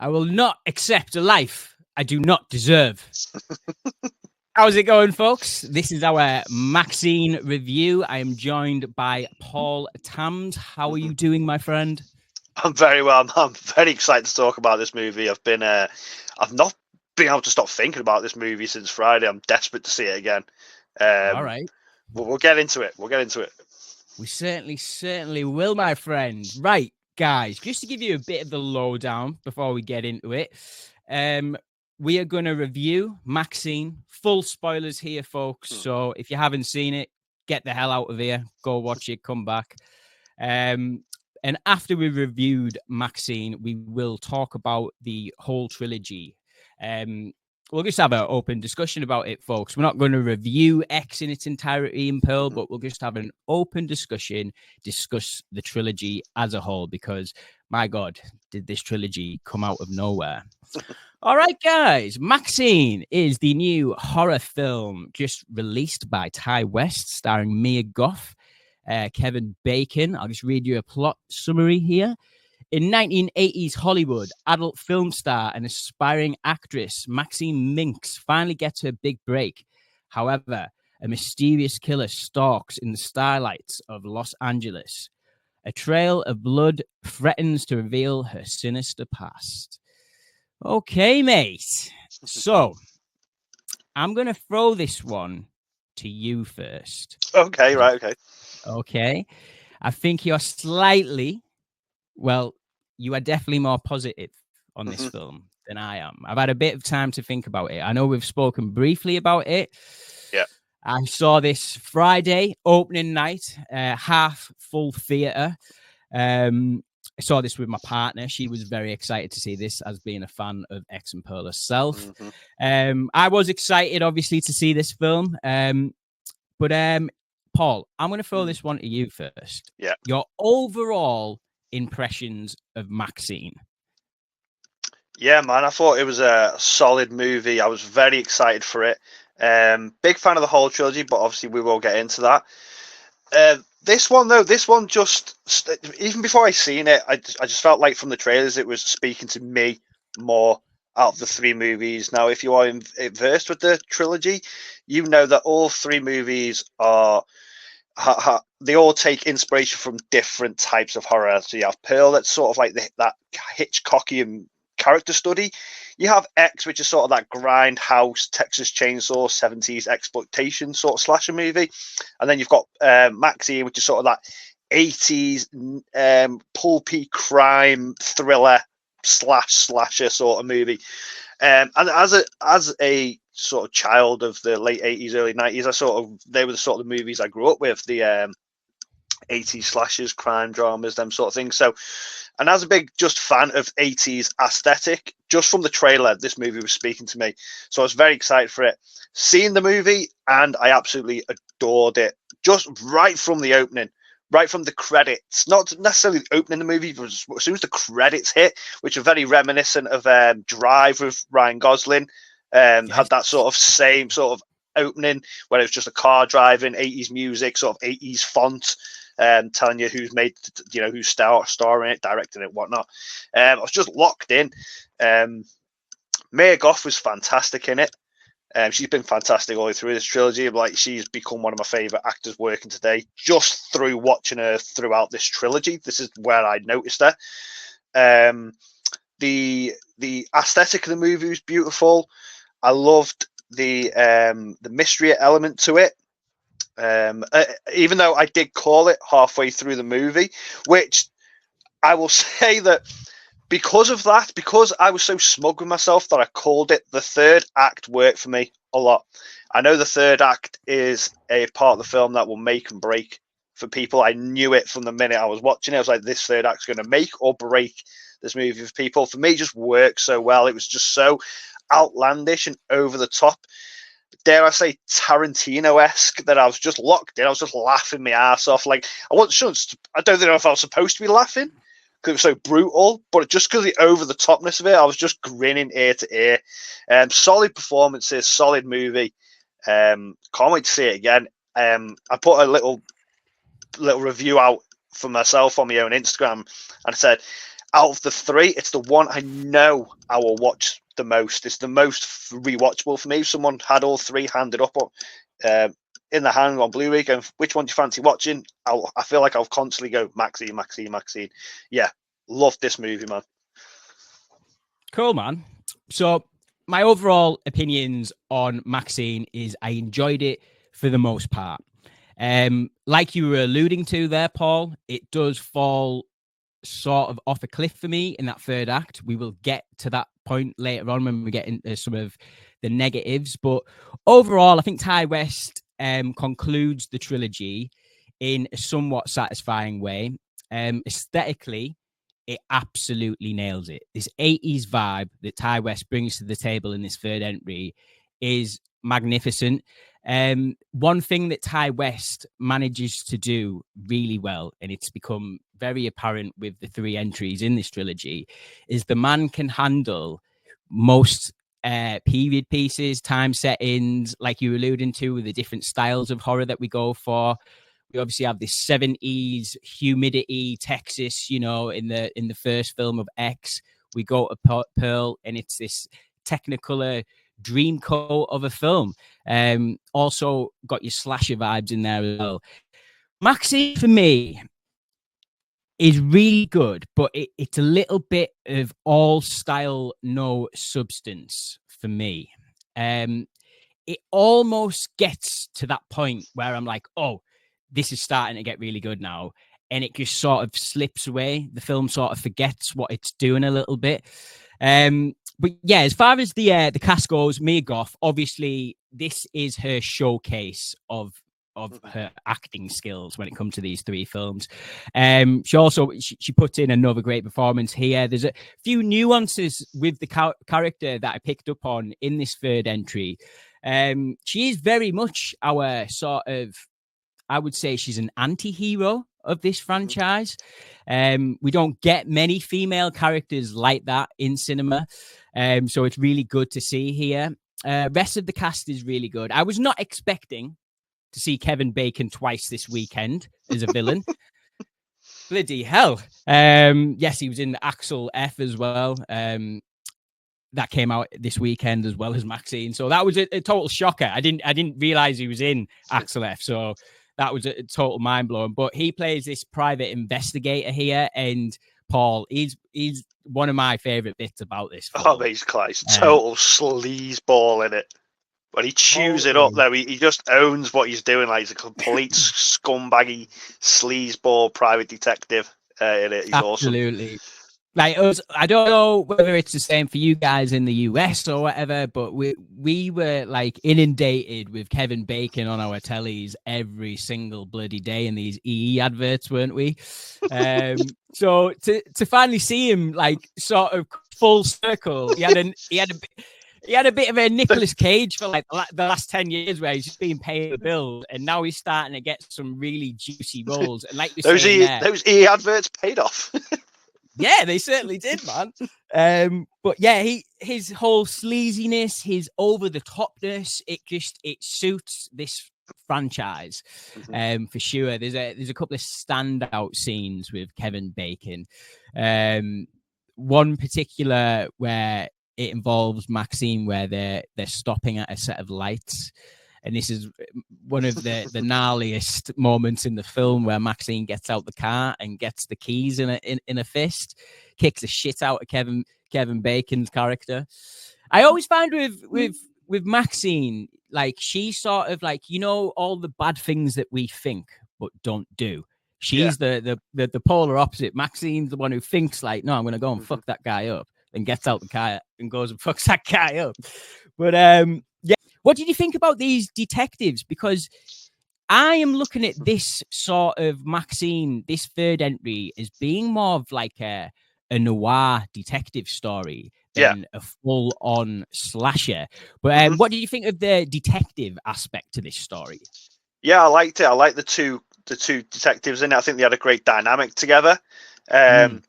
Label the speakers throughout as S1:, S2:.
S1: I will not accept a life I do not deserve. How's it going, folks? This is our MaXXXine review. I am joined by Paul TAMBS. How are you doing, my friend?
S2: I'm very well. I'm very excited to talk about this movie. I've not been able to stop thinking about this movie since Friday. I'm desperate to see it again.
S1: All right.
S2: We'll get into it.
S1: We certainly will, my friend. Right, guys, just to give you a bit of the lowdown before we get into it, we are going to review MaXXXine. Full spoilers here, folks. So if you haven't seen it, get the hell out of here. Go watch it. Come back. And after we reviewed MaXXXine, we will talk about the whole trilogy. We'll just have an open discussion about it, folks. We're not going to review X in its entirety in Pearl, but we'll just have an open discussion, discuss the trilogy as a whole, because, my God, did this trilogy come out of nowhere. All right, guys. MaXXXine is the new horror film just released by Ty West, starring Mia Goth, Kevin Bacon. I'll just read you a plot summary here. In 1980s Hollywood, adult film star and aspiring actress Maxine Minx finally gets her big break. However, a mysterious killer stalks in the starlights of Los Angeles. A trail of blood threatens to reveal her sinister past. Okay, mate. So, I'm going to throw this one to you first.
S2: Okay, right, okay.
S1: Okay. I think you're slightly, well, you are definitely more positive on this film than I am. I've had a bit of time to think about it. I know we've spoken briefly about it.
S2: Yeah.
S1: I saw this Friday, opening night, half full theatre. I saw this with my partner. She was very excited to see this, as being a fan of X and Pearl herself. I was excited, obviously, to see this film. But Paul, I'm going to throw this one to you first.
S2: Yeah.
S1: Your overall impressions of MaXXXine.
S2: Yeah, man, I thought it was a solid movie. I was very excited for it. Big fan of the whole trilogy, but obviously we will get into that. This one just, even before I seen it, I just felt like from the trailers it was speaking to me more out of the three movies. Now, if you are versed with the trilogy, you know that all three movies are they all take inspiration from different types of horror. So you have Pearl, that's sort of like that Hitchcockian character study. You have X, which is sort of that grindhouse Texas Chainsaw 70s exploitation sort of slasher movie, and then you've got MaXXXine, which is sort of that 80s pulpy crime thriller slasher sort of movie. And as a sort of child of the late 80s, early 90s, they were the sort of movies I grew up with, the 80s slashers, crime dramas, them sort of things. So, and as a big just fan of 80s aesthetic, just from the trailer, this movie was speaking to me. So I was very excited for it. Seeing the movie, and I absolutely adored it. Just right from the opening, right from the credits, not necessarily opening the movie, but as soon as the credits hit, which are very reminiscent of Drive with Ryan Gosling, had that sort of same sort of opening where it was just a car driving, 80s music, sort of 80s font, telling you who's made, who's starring it, directing it, whatnot. I was just locked in. Mia Goth was fantastic in it. She's been fantastic all the way through this trilogy. Like, she's become one of my favorite actors working today, just through watching her throughout this trilogy. This is where I noticed her. The aesthetic of the movie was beautiful. I loved the mystery element to it. Even though I did call it halfway through the movie, which I will say that because of that, because I was so smug with myself that I called it, the third act worked for me a lot. I know the third act is a part of the film that will make and break for people. I knew it from the minute I was watching it. I was like, this third act's going to make or break this movie for people. For me, it just worked so well. It was just so outlandish and over the top. Dare I say Tarantino-esque, that I was just locked in. I was just laughing my ass off. Like, I don't know if I was supposed to be laughing because it was so brutal, but just because of the over the topness of it, I was just grinning ear to ear. Solid performances, solid movie. Can't wait to see it again. I put a little review out for myself on my own Instagram, and I said, out of the three, it's the one I know I will watch the most. It's the most rewatchable for me. If someone had all three handed up in the hand on Blu-ray, going, which one do you fancy watching? I feel like I'll constantly go MaXXXine. Yeah, love this movie, man.
S1: Cool, man. So my overall opinions on MaXXXine is I enjoyed it for the most part. Like you were alluding to there, Paul, it does fall sort of off a cliff for me in that third act. We will get to that point later on when we get into some of the negatives. But overall, I think Ty West concludes the trilogy in a somewhat satisfying way. Aesthetically, it absolutely nails it. This 80s vibe that Ty West brings to the table in this third entry is magnificent. One thing that Ty West manages to do really well, and it's become very apparent with the three entries in this trilogy, is the man can handle most period pieces, time settings, like you were alluding to, with the different styles of horror that we go for. We obviously have this 70s humidity, Texas, in the first film of X. We go to Pearl, and it's this Technicolor dreamcoat of a film. Also got your slasher vibes in there as well. MaXXXine, for me, is really good, but it's a little bit of all style, no substance for me. It almost gets to that point where I'm like, oh, this is starting to get really good now. And it just sort of slips away. The film sort of forgets what it's doing a little bit. But yeah, as far as the cast goes, Mia Goth, obviously, this is her showcase of her acting skills when it comes to these three films. She puts in another great performance here. There's a few nuances with the character that I picked up on in this third entry. She is very much our sort of, I would say she's an anti-hero of this franchise. We don't get many female characters like that in cinema. So it's really good to see here. Rest of the cast is really good. I was not expecting to see Kevin Bacon twice this weekend as a villain. Bloody hell. Yes, he was in Axel F as well. That came out this weekend as well as MaXXXine. So that was a total shocker. I didn't realize he was in Axel F. So that was a total mind blowing. But he plays this private investigator here, and Paul, he's one of my favorite bits about this film.
S2: Oh, he's class. Total sleazeball in it. When he chews it up, though, he just owns what he's doing. Like, he's a complete scumbaggy sleazeball private detective in it. He's
S1: absolutely awesome. Like us, I don't know whether it's the same for you guys in the US or whatever, but we were like inundated with Kevin Bacon on our tellies every single bloody day in these EE adverts, weren't we? So to finally see him like sort of full circle, he had a bit of a Nicolas Cage for like the last 10 years where he's just been paying the bills, and now he's starting to get some really juicy roles. And like
S2: those EE adverts paid off.
S1: Yeah, they certainly did, man. But yeah, his whole sleaziness, his over the topness, it suits this franchise, for sure. There's a couple of standout scenes with Kevin Bacon. One particular where it involves MaXXXine, where they're stopping at a set of lights. And this is one of the gnarliest moments in the film, where MaXXXine gets out the car and gets the keys in a fist, kicks the shit out of Kevin Bacon's character. I always find with MaXXXine, like, she's sort of like, all the bad things that we think but don't do. She's the polar opposite. MaXXXine's the one who thinks like, no, I'm going to go and fuck that guy up, and gets out the car and goes and fucks that guy up. But yeah. What did you think about these detectives? Because I am looking at this sort of MaXXXine, this third entry, as being more of like a noir detective story than a full-on slasher. But what did you think of the detective aspect to this story?
S2: Yeah, I liked it. I liked the two detectives in it. I think they had a great dynamic together. They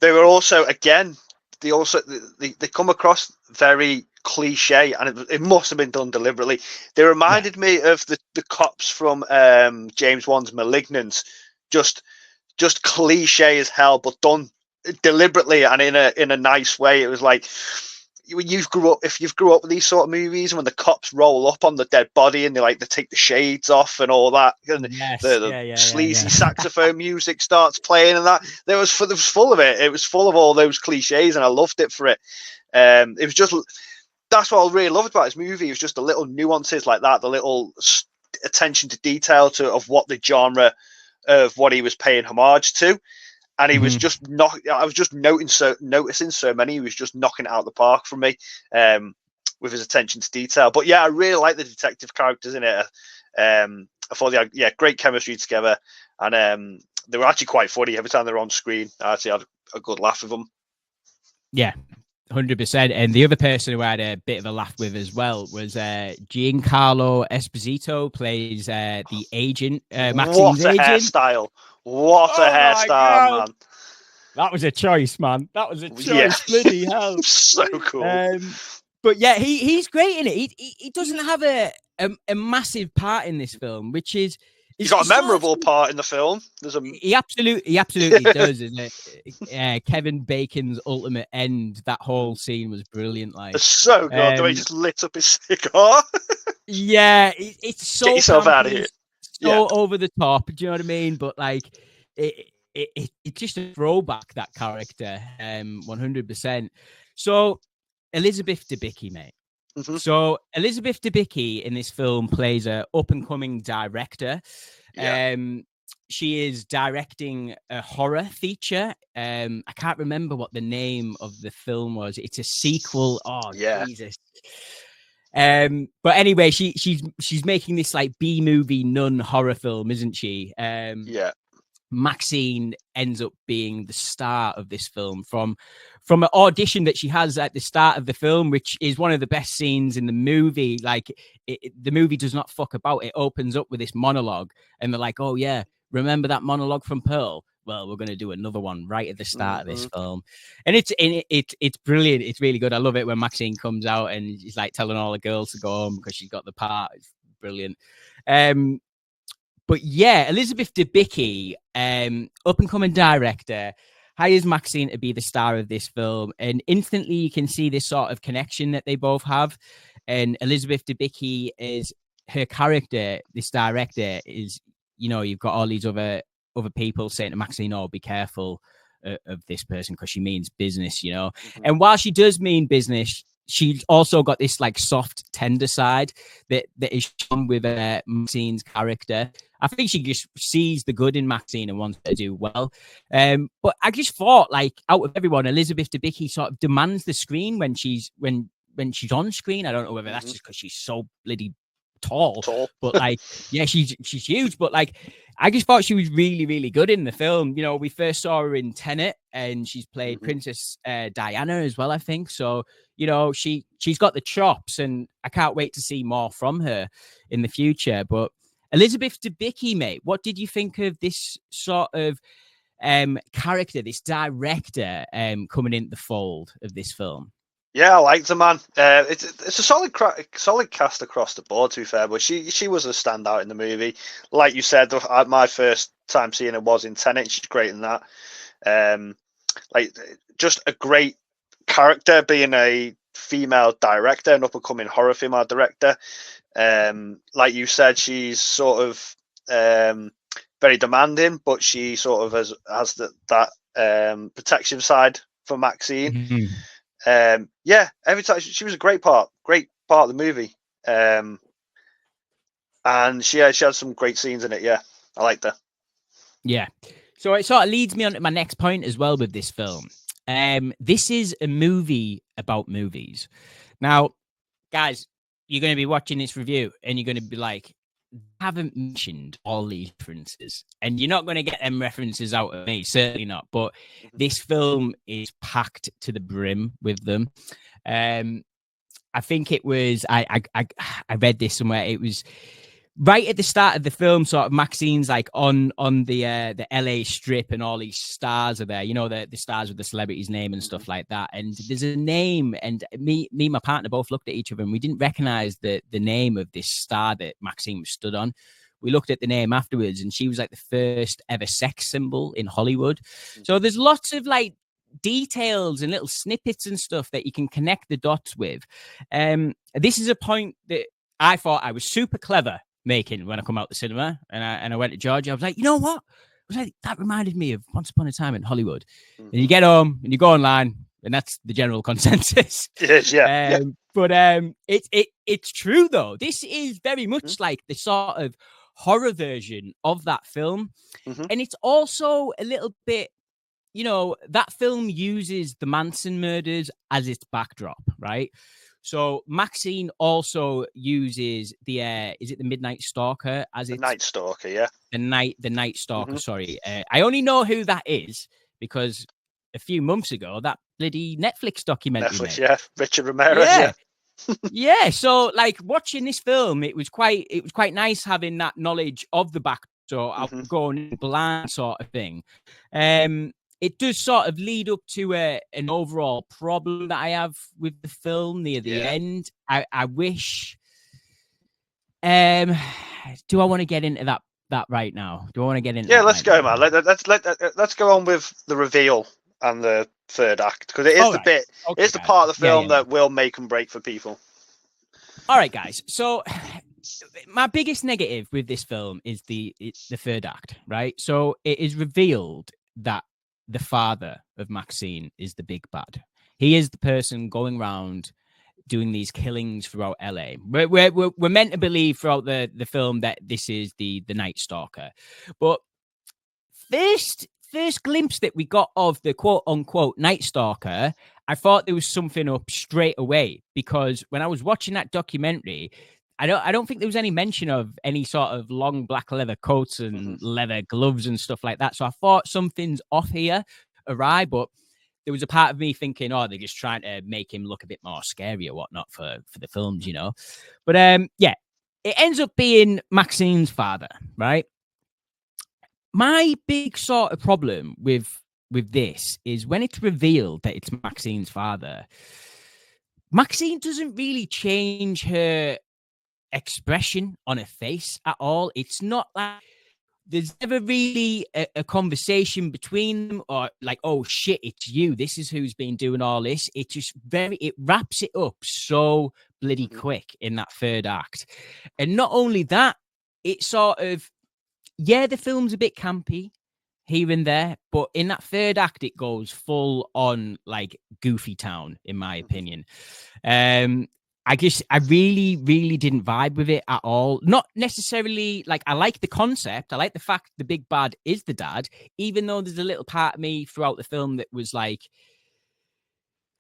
S2: were also, again, they come across very cliche, and it must have been done deliberately. They reminded me of the cops from James Wan's Malignant, just cliche as hell, but done deliberately and in a nice way. It was like, when if you've grew up with these sort of movies, and when the cops roll up on the dead body and they take the shades off and all that, and
S1: Yes.
S2: the sleazy saxophone music starts playing, and that there was full of it. It was full of all those cliches, and I loved it for it. It was just, that's what I really loved about this movie. It was just the little nuances like that, the little attention to detail of what the genre of what he was paying homage to. And he was just I was just noticing so many. He was just knocking it out of the park for me, with his attention to detail. But yeah, I really like the detective characters in it. I thought they had great chemistry together, and they were actually quite funny every time they were on screen. I actually had a good laugh with them.
S1: Yeah, 100%. And the other person who I had a bit of a laugh with as well was Giancarlo Esposito, plays the agent, Maxine's agent.
S2: Hairstyle! What a hairstyle, man!
S1: That was a choice, man. That was a choice. Yeah. Bloody hell.
S2: So cool.
S1: But yeah, he's great in it. He doesn't have a massive part in this film, which is...
S2: He's got a memorable part in the film.
S1: He absolutely does, isn't it? Kevin Bacon's ultimate end. That whole scene was brilliant.
S2: It's so good. The way he just lit up his cigar.
S1: Yeah, it's so...
S2: Get yourself out of here.
S1: So over the top. Do you know what I mean? But it's just a throwback, that character. 100%. So Elizabeth Debicki, mate.
S2: Mm-hmm.
S1: So Elizabeth Debicki in this film plays a up-and-coming director.
S2: Yeah.
S1: She is directing a horror feature. I can't remember what the name of the film was. It's a sequel. Oh, yeah. Jesus. But anyway, she's making this B-movie nun horror film, isn't she?
S2: Yeah.
S1: MaXXXine ends up being the star of this film from an audition that she has at the start of the film, which is one of the best scenes in the movie. The movie does not fuck about. It opens up with this monologue, and they're like, "Oh yeah, remember that monologue from Pearl? Well, we're going to do another one right at the start of this film." And it's brilliant. It's really good. I love it when MaXXXine comes out and she's telling all the girls to go home because she's got the part. It's brilliant. But yeah, Elizabeth Debicki, up-and-coming director, hires MaXXXine to be the star of this film. And instantly you can see this sort of connection that they both have. And Elizabeth Debicki is her character, this director is, you've got all these other people saying to MaXXXine, "Oh, be careful of this person because she means business," Mm-hmm. And while she does mean business, she's also got this soft, tender side that is shown with MaXXXine's character. I think she just sees the good in MaXXXine and wants to do well. But I just thought, out of everyone, Elizabeth Debicki sort of demands the screen when she's on screen. I don't know whether that's just because she's so bloody tall. But yeah, she's huge. But I just thought she was really, really good in the film. We first saw her in Tenet, and she's played Princess Diana as well, I think. So, she's got the chops, and I can't wait to see more from her in the future. But Elizabeth Debicki, mate, what did you think of this sort of character, this director coming into the fold of this film?
S2: Yeah, I liked the man. It's a solid cast across the board, to be fair, but she was a standout in the movie. Like you said, my first time seeing her was in Tenet. She's great in that. Just a great character, being a female director, an up-and-coming horror female director. Like you said, she's sort of very demanding, but she sort of has that protection side for MaXXXine. Yeah, every time she was a great part of the movie. And she had some great scenes in it. Yeah, I liked her.
S1: Yeah. So it sort of leads me on to my next point as well with this film. This is a movie about movies. Now, guys, you're going to be watching this review and you're going to be like, I haven't mentioned all these references, and you're not going to get them references out of me, certainly not. But this film is packed to the brim with them. I think it was, I read this somewhere. It was right at the start of the film, sort of MaXXXine's on the LA Strip, and all these stars are there. The stars with the celebrity's name and stuff like that. And there's a name, and me and my partner both looked at each other, and we didn't recognize the name of this star that MaXXXine was stood on. We looked at the name afterwards, and she was the first ever sex symbol in Hollywood. So there's lots of details and little snippets and stuff that you can connect the dots with. This is a point that I thought I was super clever making when I come out the cinema, and I went to Georgia. I was like, you know what? I was like, that reminded me of Once Upon a Time in Hollywood. And you get home and you go online, and that's the general consensus.
S2: Yeah.
S1: But it's true though. This is very much like the sort of horror version of that film, and it's also a little bit. That film uses the Manson murders as its backdrop, right? So MaXXXine also uses is it the Midnight Stalker as its
S2: Night Stalker, yeah.
S1: The Night Stalker. Sorry, I only know who that is because a few months ago that bloody Netflix documentary.
S2: Yeah, Richard Ramirez.
S1: Yeah. So like watching this film, it was quite nice having that knowledge of the back. So I'm going blind sort of thing. It does sort of lead up to an overall problem that I have with the film near the end. I wish. Do I want to get into that right now? Do I want to get into?
S2: Yeah, let's go, man. Let's go on with the reveal and the third act because it is the bit. Okay, it's the part of the film that will make and break for people.
S1: All right, guys. So my biggest negative with this film is the third act, right? So it is revealed that the father of MaXXXine is the big bad. He is the person going around doing these killings throughout LA. We're meant to believe throughout the film that this is the Night Stalker. But first glimpse that we got of the quote unquote Night Stalker, I thought there was something up straight away because when I was watching that documentary, I don't think there was any mention of any sort of long black leather coats and leather gloves and stuff like that. So I thought something's off here awry, but there was a part of me thinking, oh, they're just trying to make him look a bit more scary or whatnot for the films, But it ends up being MaXXXine's father, right? My big sort of problem with this is when it's revealed that it's MaXXXine's father, MaXXXine doesn't really change her expression on her face at all. It's not like there's never really a conversation between them or like, oh shit, it's you. This is who's been doing all this. It just it wraps it up so bloody quick in that third act. And not only that, it sort of, the film's a bit campy here and there, but in that third act, it goes full on like Goofy Town, in my opinion. I really, really didn't vibe with it at all. Not necessarily like I like the concept. I like the fact the big bad is the dad, even though there's a little part of me throughout the film that was like,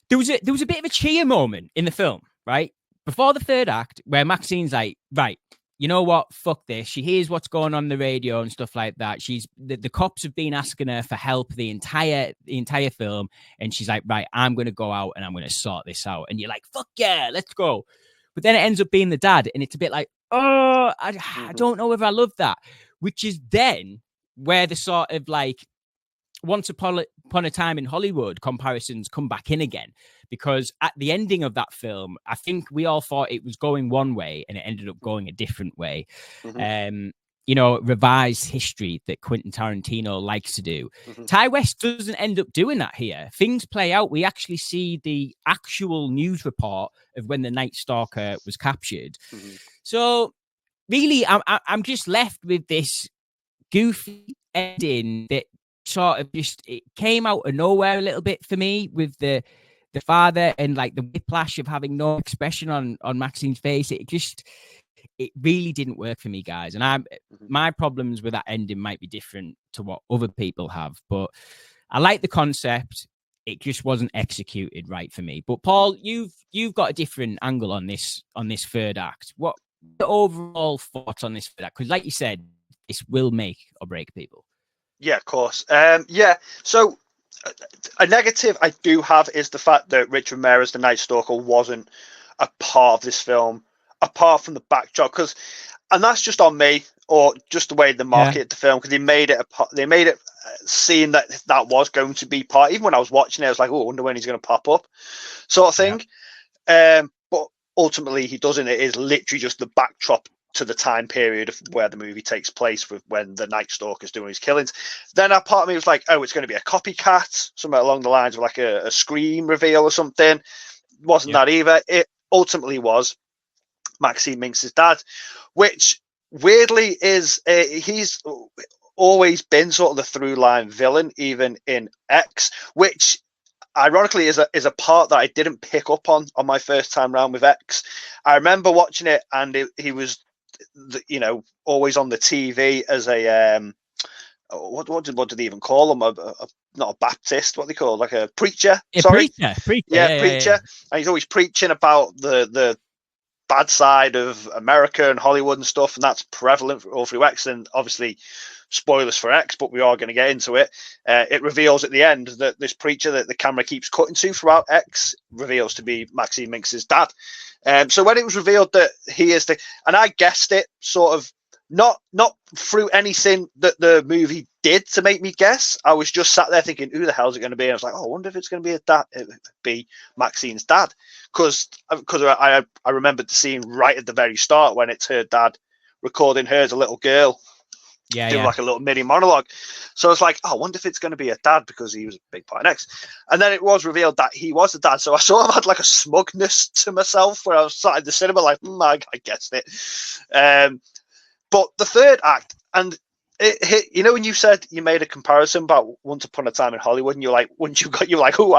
S1: there was a bit of a cheer moment in the film, right? Before the third act where MaXXXine's like, right, you know what? Fuck this. She hears what's going on the radio and stuff like that. The cops have been asking her for help the entire film. And she's like, right, I'm going to go out and I'm going to sort this out. And you're like, fuck yeah, let's go. But then it ends up being the dad. And it's a bit like, oh, I don't know if I love that. Which is then where the sort of like Once Upon a Time in Hollywood comparisons come back in again. Because at the ending of that film, I think we all thought it was going one way and it ended up going a different way. Revised history that Quentin Tarantino likes to do. Ty West doesn't end up doing that here. Things play out. We actually see the actual news report of when the Night Stalker was captured. So really, I'm just left with this goofy ending that sort of just, it came out of nowhere a little bit for me with the father and like the whiplash of having no expression on MaXXXine's face. It really didn't work for me, guys. And my problems with that ending might be different to what other people have, but I like the concept. It just wasn't executed right for me. But Paul, you've got a different angle on this third act. What the overall thoughts on this third act? Because like you said, this will make or break people.
S2: Yeah, of course. So a negative I do have is the fact that Richard Ramirez, the Night Stalker, wasn't a part of this film, apart from the backdrop. And that's just on me, or just the way they marketed the film, because they made it seem that was going to be part. Even when I was watching it, I was like, oh, I wonder when he's going to pop up, sort of thing. But ultimately, he doesn't. It is literally just the backdrop to the time period of where the movie takes place with when the Night Stalker's doing his killings. Then that part of me was like, oh, it's going to be a copycat, something along the lines of like a Scream reveal or something. Wasn't that either. It ultimately was Maxine Minx's dad, which weirdly is he's always been sort of the through line villain, even in X, which ironically is a part that I didn't pick up on my first time round with X. I remember watching it, and he was, you know, always on the TV as a what did they even call him? Not a Baptist, what they call, like a preacher.
S1: Preacher.
S2: Yeah, preacher. And he's always preaching about the bad side of America and Hollywood and stuff, and that's prevalent all through X. And obviously, spoilers for X, but we are going to get into it. It reveals at the end that this preacher that the camera keeps cutting to throughout X reveals to be Maxine Minx's dad. So when it was revealed that he is and I guessed it sort of not through anything that the movie did to make me guess. I was just sat there thinking, who the hell is it going to be? And I was like, oh, I wonder if it's going to be Maxine's dad, because I remembered the scene right at the very start when it's her dad recording her as a little girl. Doing like a little mini monologue. So I was like, oh, I wonder if it's going to be a dad, because he was a big part of X. And then it was revealed that he was the dad. So I sort of had like a smugness to myself where I was sat in the cinema like, I guessed it. But the third act, and it hit, you know, when you said you made a comparison about Once Upon a Time in Hollywood, and you're like, you're like, oh,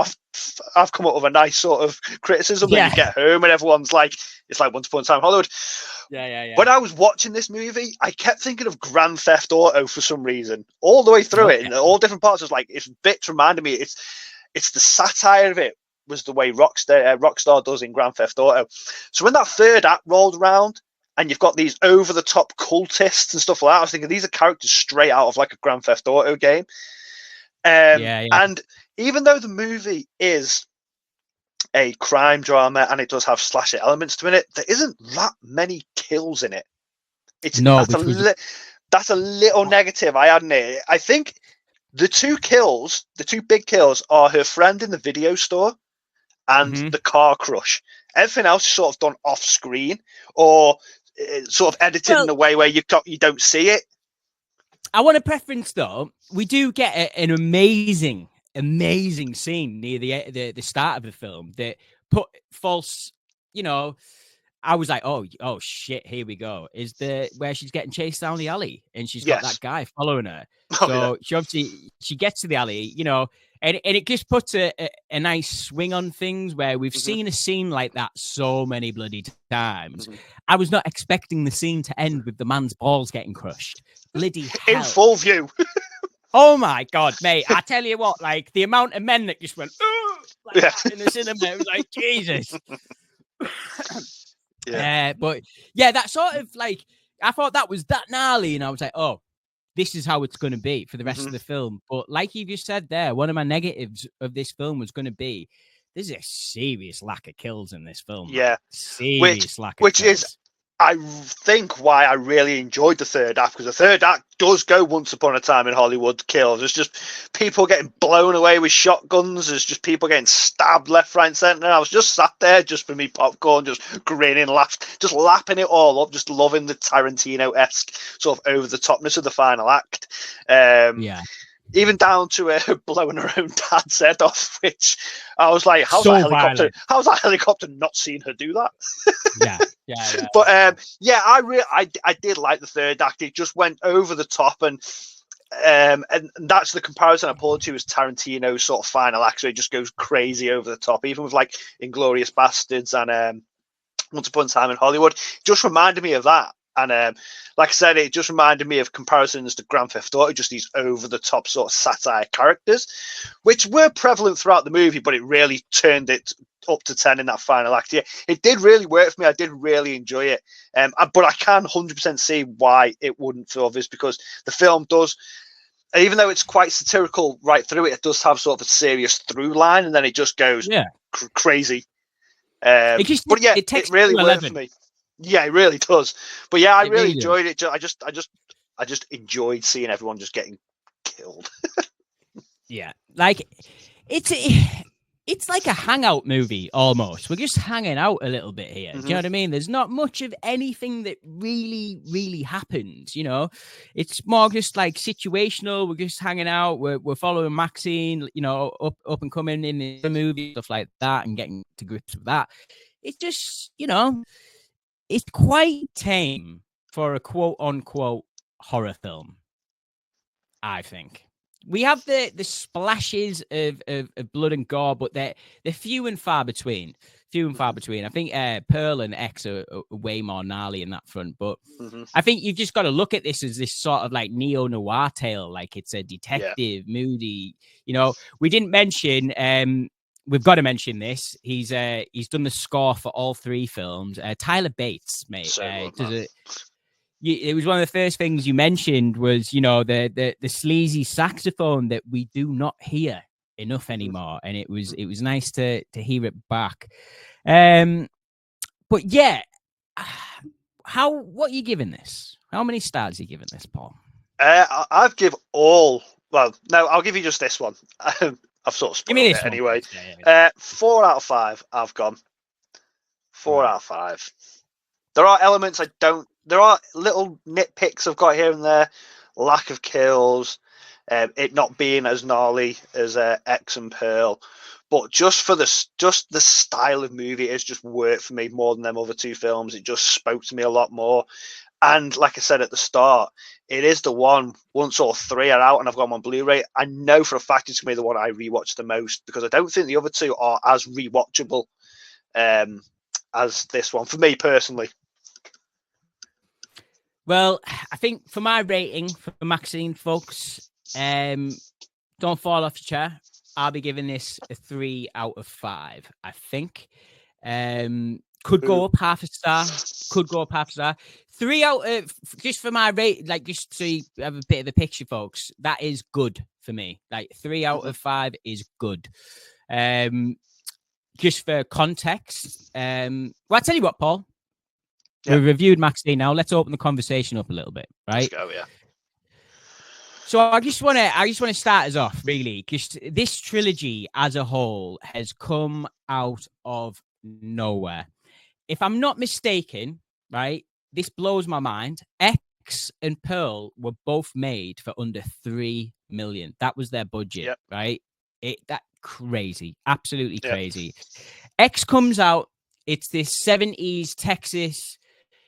S2: I've come up with a nice sort of criticism. Then you get home and everyone's like, it's like Once Upon a Time in Hollywood.
S1: Yeah.
S2: When I was watching this movie, I kept thinking of Grand Theft Auto for some reason, all the way through it, in all different parts. It's like, it's bits reminded me. It's the satire of it was the way Rockstar does in Grand Theft Auto. So when that third act rolled around, and you've got these over-the-top cultists and stuff like that, I was thinking these are characters straight out of like a Grand Theft Auto game. And even though the movie is a crime drama and it does have slasher elements to it, there isn't that many kills in it. That's a little negative I admit. I think the two big kills are her friend in the video store and the car crush. Everything else is sort of done off screen or sort of edited in a way where you don't see it.
S1: I want to preference though, we do get an amazing scene near the start of the film that put false, you know, I was like, oh shit, here we go. Is where she's getting chased down the alley and she's got that guy following her. She gets to the alley, you know, and it just puts a nice swing on things where we've seen a scene like that so many bloody times. I was not expecting the scene to end with the man's balls getting crushed. Bloody hell.
S2: In full view.
S1: Oh my God, mate. I tell you what, like the amount of men that just went, that in the cinema, it was like, Jesus. But yeah, that sort of like, I thought that was that gnarly, and I was like, oh, this is how it's going to be for the rest of the film. But like you just said there, one of my negatives of this film was going to be, there's a serious lack of kills in this film.
S2: Yeah.
S1: Serious lack of
S2: kills. Which is, I think, why I really enjoyed the third act, because the third act does go Once Upon a Time in Hollywood kills. It's just people getting blown away with shotguns. There's just people getting stabbed left, right, and centre. I was just sat there just for me popcorn, just grinning, just lapping it all up, just loving the Tarantino-esque sort of over-the-topness of the final act. Even down to blowing her own dad's head off, which I was like, how's that helicopter not seen her do that?
S1: Yeah.
S2: But I did like the third act. It just went over the top, and that's the comparison I pulled to, is Tarantino's sort of final act. So it just goes crazy over the top, even with like Inglourious Bastards and Once Upon a Time in Hollywood. It just reminded me of that. And like I said, it just reminded me of comparisons to Grand Theft Auto, just these over-the-top sort of satire characters, which were prevalent throughout the movie, but it really turned it up to 10 in that final act. Yeah, it did really work for me. I did really enjoy it. But I can 100% see why it wouldn't for others, because the film does, even though it's quite satirical right through it, it does have sort of a serious through line, and then it just goes crazy. It really worked for me. Yeah, it really does. But yeah, I really enjoyed it. I just enjoyed seeing everyone just getting killed.
S1: Yeah, like it's it's like a hangout movie almost. We're just hanging out a little bit here. Do you know what I mean? There's not much of anything that really happens, you know. It's more just like situational. We're just hanging out. We're following MaXXXine, you know, up and coming in the movie, stuff like that, and getting to grips with that. It's just, you know, it's quite tame for a quote unquote horror film, I think. We have the splashes of blood and gore, but they're few and far between. Few and far between. I think Pearl and X are way more gnarly in that front. But I think you've just got to look at this as this sort of like neo-noir tale, like it's a detective, moody. You know, we didn't mention. We've got to mention this. He's done the score for all three films. Tyler Bates, mate.
S2: So good,
S1: it was one of the first things you mentioned was, you know, the sleazy saxophone that we do not hear enough anymore, and it was nice to hear it back. But yeah, what are you giving this? How many stars are you giving this, Paul?
S2: I've give all. Well, no, I'll give you just this one. I've sort of spoiled it anyway. 4 out of 5. I've gone 4 out of 5. There are elements I don't. There are little nitpicks I've got here and there. Lack of kills, it not being as gnarly as X and Pearl, but just the style of movie has just worked for me more than them other two films. It just spoke to me a lot more. And like I said at the start, it is the one. Once all three are out and I've got them on Blu-ray, I know for a fact it's going to be the one I rewatch the most, because I don't think the other two are as rewatchable as this one for me personally.
S1: Well, I think for my rating for MaXXXine, folks, don't fall off your chair. I'll be giving this a 3 out of 5. I think could go up half a star. Could go up half a star. 3 out of, just for my rate, like just so you have a bit of a picture, folks. That is good for me. Like 3 out of 5 is good. Just for context, well, I'll tell you what, Paul. Yeah. We've reviewed MaXXXine now. Let's open the conversation up a little bit, right?
S2: Let's go, yeah.
S1: So I just want to start us off, really, because this trilogy as a whole has come out of nowhere. If I'm not mistaken, right, this blows my mind. X and Pearl were both made for under 3 million. That was their budget, right? That crazy, absolutely crazy. X comes out. It's this 70s Texas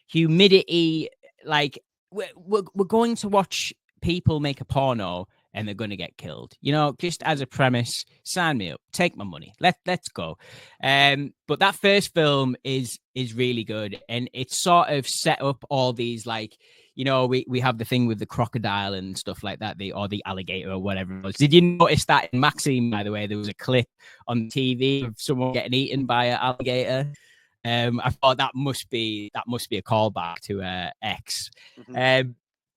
S1: humidity, like we're going to watch people make a porno and they're going to get killed, you know, just as a premise. Sign me up, take my money, let's go. But that first film is really good, and it's sort of set up all these, like, you know, we have the thing with the crocodile and stuff like that, or the alligator or whatever it was. Did you notice that in MaXXXine, by the way, there was a clip on TV of someone getting eaten by an alligator? I thought that must be a callback to X.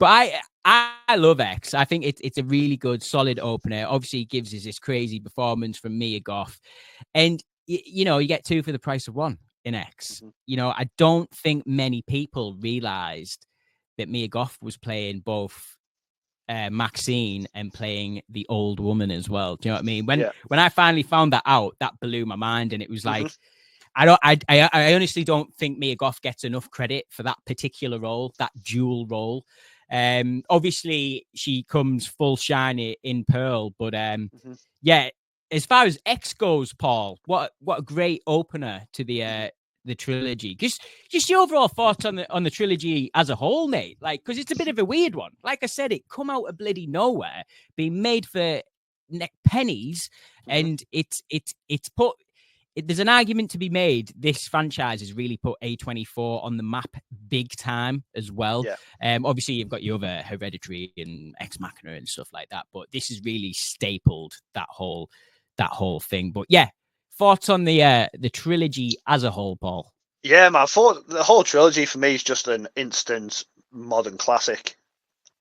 S1: But I love X. I think it's a really good, solid opener. Obviously, it gives us this crazy performance from Mia Goth, and you know, you get 2 for the price of 1 in X. You know, I don't think many people realized that Mia Goth was playing both MaXXXine and playing the old woman as well. Do you know what I mean? When I finally found that out, that blew my mind, and it was like, I honestly don't think Mia Goth gets enough credit for that particular role, that dual role. Obviously she comes full shiny in Pearl, but yeah, as far as X goes, Paul, what a great opener to the trilogy. Just your overall thoughts on the trilogy as a whole, mate. Like, because it's a bit of a weird one. Like I said, it come out of bloody nowhere, being made for pennies, and it's put. There's an argument to be made. This franchise has really put A24 on the map big time as well. Obviously, you've got your other Hereditary and Ex Machina and stuff like that, but this has really stapled that whole thing. But yeah, thoughts on the trilogy as a whole, Paul?
S2: Yeah, man. I thought the whole trilogy for me is just an instant modern classic,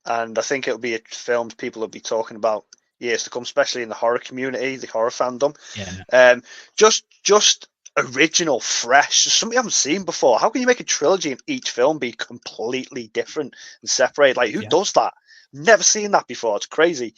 S2: and I think it'll be a film people will be talking about years to come, especially in the horror community, the horror fandom. Just original, fresh, something I haven't seen before. How can you make a trilogy and each film be completely different and separate? Like, who does that? Never seen that before. It's crazy.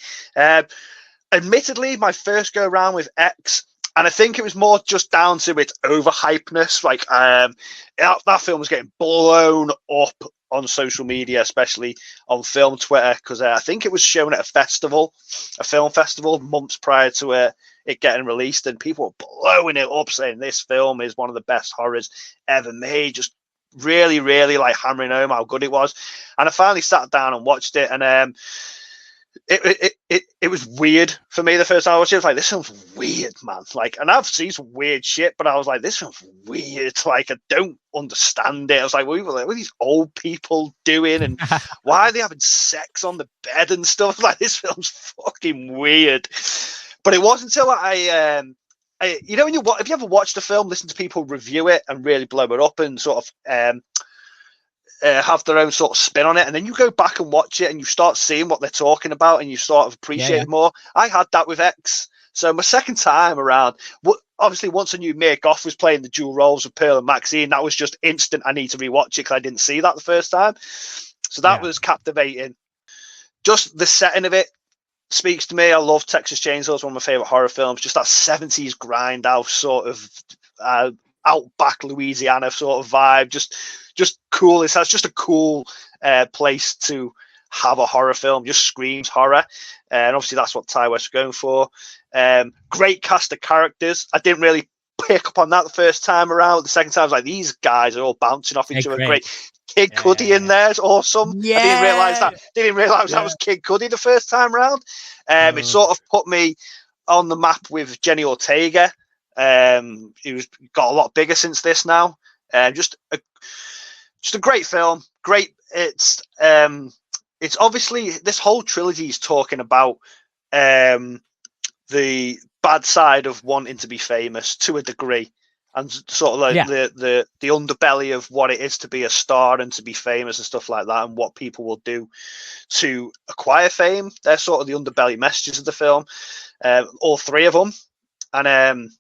S2: Admittedly, my first go around with X, And I think it was more just down to its overhypeness. Like that film was getting blown up on social media, especially on film Twitter, because I think it was shown at a film festival, months prior to it getting released, and people were blowing it up, saying this film is one of the best horrors ever made. Just really, really like hammering home how good it was. And I finally sat down and watched it, and it was weird for me the first time I watched it. I was like, this film's weird, man. Like, and I've seen some weird shit, but I was like, this film's weird. Like, I don't understand it. I was like, what are these old people doing? And why are they having sex on the bed and stuff? Like, this film's fucking weird. But it wasn't until you know, if you ever watched a film, listen to people review it and really blow it up and sort of have their own sort of spin on it, and then you go back and watch it and you start seeing what they're talking about and you sort of appreciate it more. I had that with X. So my second time around, obviously once I knew Mia Goth was playing the dual roles of Pearl and MaXXXine, that was just instant. I need to rewatch it because I didn't see that the first time. So that was captivating. Just the setting of it speaks to me. I love Texas Chainsaw. It's one of my favorite horror films. Just that 70s grindhouse sort of outback Louisiana sort of vibe. Just cool. It's just a cool place to have a horror film. Just screams horror, and obviously that's what Ty West was going for. Great cast of characters. I didn't really pick up on that the first time around. The second time I was like, these guys are all bouncing off each other. Great. Kid Cudi in there is awesome. Yeah. I didn't realize that was Kid Cudi the first time around. It sort of put me on the map with Jenny Ortega. Who's got a lot bigger since this now. Just a great film. Great. It's obviously this whole trilogy is talking about the bad side of wanting to be famous to a degree, and sort of like the underbelly of what it is to be a star and to be famous and stuff like that, and what people will do to acquire fame. They're sort of the underbelly messages of the film, all three of them, and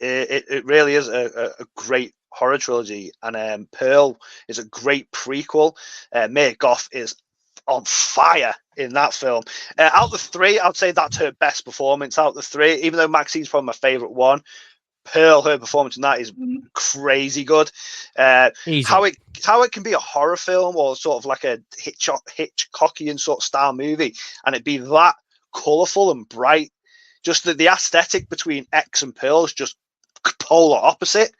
S2: it really is a great horror trilogy. And Pearl is a great prequel. Mia Goth is on fire in that film. Out of the three, I'd say that's her best performance out of the three, even though MaXXXine's probably my favorite one. Pearl, her performance in that is crazy good. How it can be a horror film or sort of like a Hitchcockian sort of style movie, and it be that colourful and bright. Just the aesthetic between X and Pearl is just polar opposite.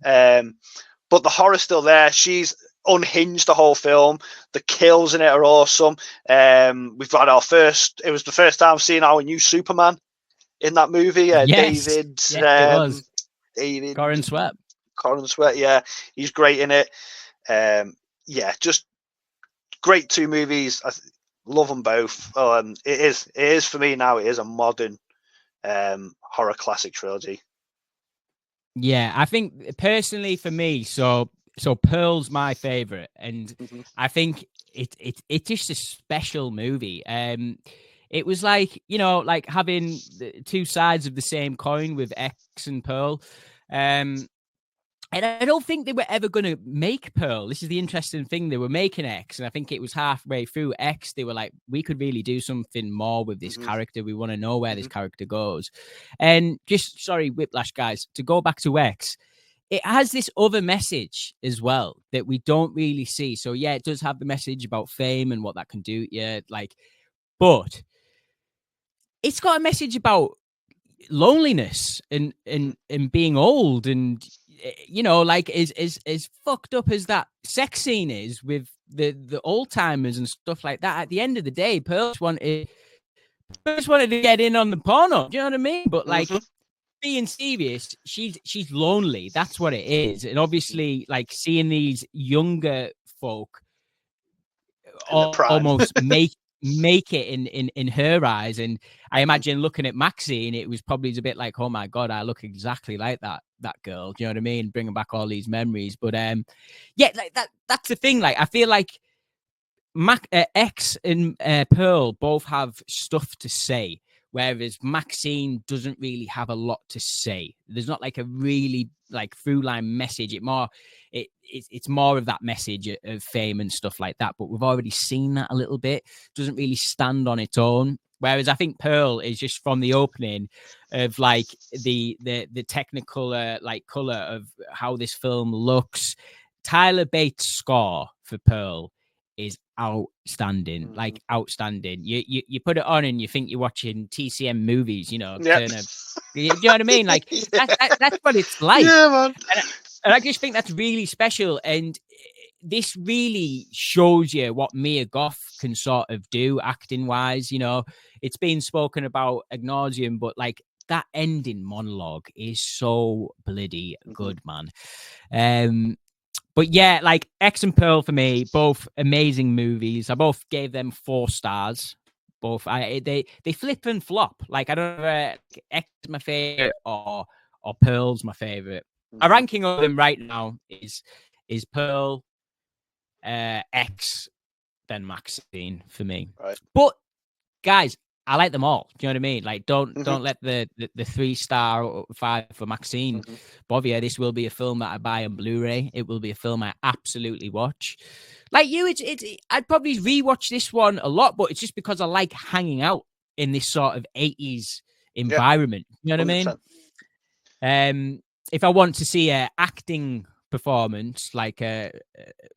S2: But the horror's still there. She's unhinged the whole film. The kills in it are awesome. We've got it was the first time seeing our new Superman in that movie. David.
S1: It was.
S2: David.
S1: Corin Sweat.
S2: Yeah. He's great in it. Just great two movies. I love them both. It is for me now. It is a modern horror classic trilogy.
S1: Yeah, I think personally for me, so Pearl's my favorite, and I think it's just a special movie. It was like, you know, like having the two sides of the same coin with X and Pearl. And I don't think they were ever going to make Pearl. This is the interesting thing. They were making X, and I think it was halfway through X, they were like, we could really do something more with this character. We want to know where this character goes. And just, sorry, Whiplash guys, to go back to X, it has this other message as well that we don't really see. So yeah, it does have the message about fame and what that can do. Yeah, like, but it's got a message about loneliness and being old, and you know, like as fucked up as that sex scene is with the old timers and stuff like that. At the end of the day, Pearl just wanted to get in on the porno. Do you know what I mean? But like being serious, she's lonely. That's what it is. And obviously, like seeing these younger folk almost make it in her eyes, and I imagine looking at MaXXXine, it was probably a bit like, oh my god, I look exactly like that girl. Do you know what I mean? Bringing back all these memories. But yeah, like that's the thing. Like I feel like X and Pearl both have stuff to say, whereas MaXXXine doesn't really have a lot to say. There's not like a really like through line message. It's more of that message of fame and stuff like that. But we've already seen that a little bit. It doesn't really stand on its own. Whereas I think Pearl is just from the opening of like the technical like color of how this film looks. Tyler Bates' score for Pearl is outstanding, like outstanding. You put it on and you think you're watching TCM movies, you know,
S2: Yeah.
S1: you know what I mean? Like that's what it's like.
S2: Yeah, man.
S1: And I just think that's really special. And this really shows you what Mia Goth can sort of do acting wise. You know, it's been spoken about ad nauseum, but like that ending monologue is so bloody good, man. But yeah, like X and Pearl for me, both amazing movies. I both gave them 4 stars. Both they flip and flop. Like I don't know, X is my favorite or Pearl's my favorite. A ranking of them right now is Pearl, X, then MaXXXine for me.
S2: Right.
S1: But guys, I like them all. Do you know what I mean? Like, don't let the 3-star or 5 for MaXXXine bother you. This will be a film that I buy on Blu-ray. It will be a film I absolutely watch. Like you, I'd probably rewatch this one a lot, but it's just because I like hanging out in this sort of 80s environment. You know what
S2: 100%.
S1: I mean? If I want to see a acting performance, like a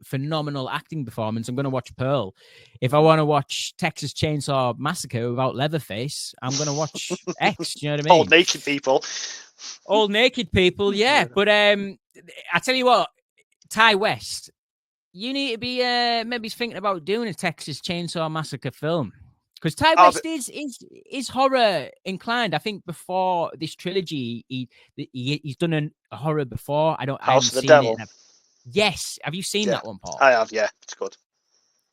S1: phenomenal acting performance, I'm going to watch Pearl. If I want to watch Texas Chainsaw Massacre without Leatherface, I'm going to watch X. Do you know what I mean?
S2: Old naked people.
S1: Old naked people, yeah. But I tell you what, Ty West, you need to be maybe thinking about doing a Texas Chainsaw Massacre film. Because Ty West is horror inclined. I think before this trilogy, he's done a horror before. I
S2: House of the
S1: seen
S2: Devil.
S1: it. Yes, have you seen that one, Paul?
S2: I have. Yeah, it's good.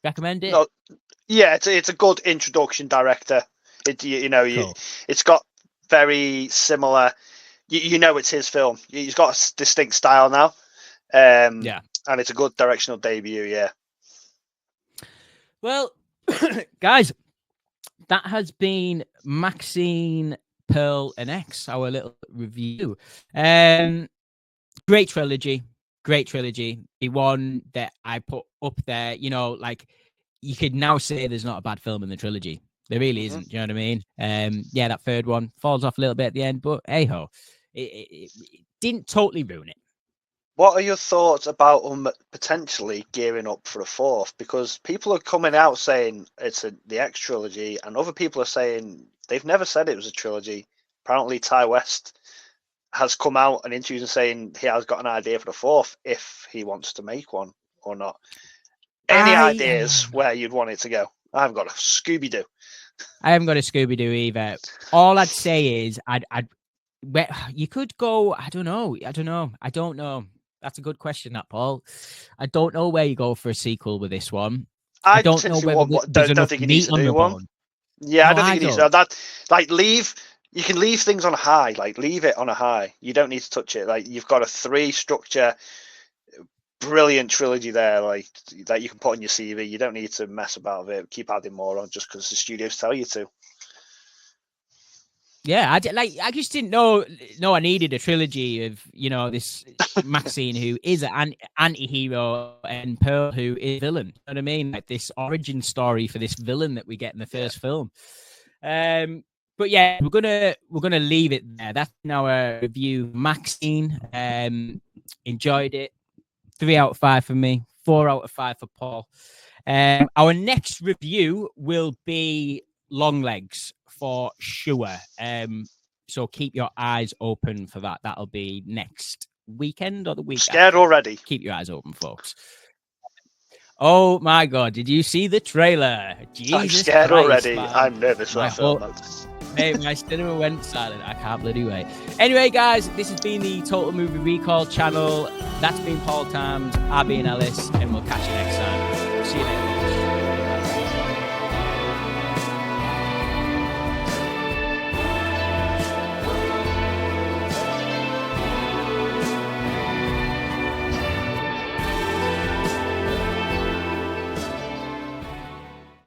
S1: Recommend it?
S2: No, yeah, it's a good introduction director. Cool. It's got very similar. You know, it's his film. He's got a distinct style now. And it's a good directional debut. Yeah.
S1: Well, guys, that has been MaXXXine, Pearl, and X, our little review. Great trilogy. The one that I put up there, you know, like you could now say there's not a bad film in the trilogy. There really isn't. Do you know what I mean? Yeah, that third one falls off a little bit at the end, but hey ho, it didn't totally ruin it.
S2: What are your thoughts about them potentially gearing up for a 4th? Because people are coming out saying it's the X trilogy, and other people are saying they've never said it was a trilogy. Apparently, Ty West has come out and interviews and saying he has got an idea for the 4th if he wants to make one or not. Any ideas where you'd want it to go? I haven't got a Scooby-Doo.
S1: I haven't got a Scooby-Doo either. All I'd say is you could go. I don't know. I don't know. That's a good question, that Paul. I don't know where you go for a sequel with this one. I don't know whether there's enough meat on the bone.
S2: Yeah, I don't think it needs that. Like you can leave things on a high. Like leave it on a high. You don't need to touch it. Like you've got a 3-structure, brilliant trilogy there. Like that you can put on your CV. You don't need to mess about with it. Keep adding more on just because the studios tell you to.
S1: Yeah, I just didn't know I needed a trilogy of, you know, this MaXXXine who is an anti-hero and Pearl who is a villain. You know what I mean? Like this origin story for this villain that we get in the first film. But yeah, we're gonna leave it there. That's our review. MaXXXine. Enjoyed it. 3 out of 5 for me. 4 out of 5 for Paul. Our next review will be Longlegs. For sure. So keep your eyes open for that. That'll be next weekend or the week.
S2: Scared already.
S1: Keep your eyes open, folks. Oh my God! Did you see the trailer? Jesus
S2: I'm scared
S1: Christ,
S2: already.
S1: Man.
S2: I'm nervous.
S1: Mate, my cinema went silent. I can't bloody wait. Anyway, guys, this has been the Total Movie Recall channel. That's been Paul TAMBS, I've been Ellis, and we'll catch you next time. See you later.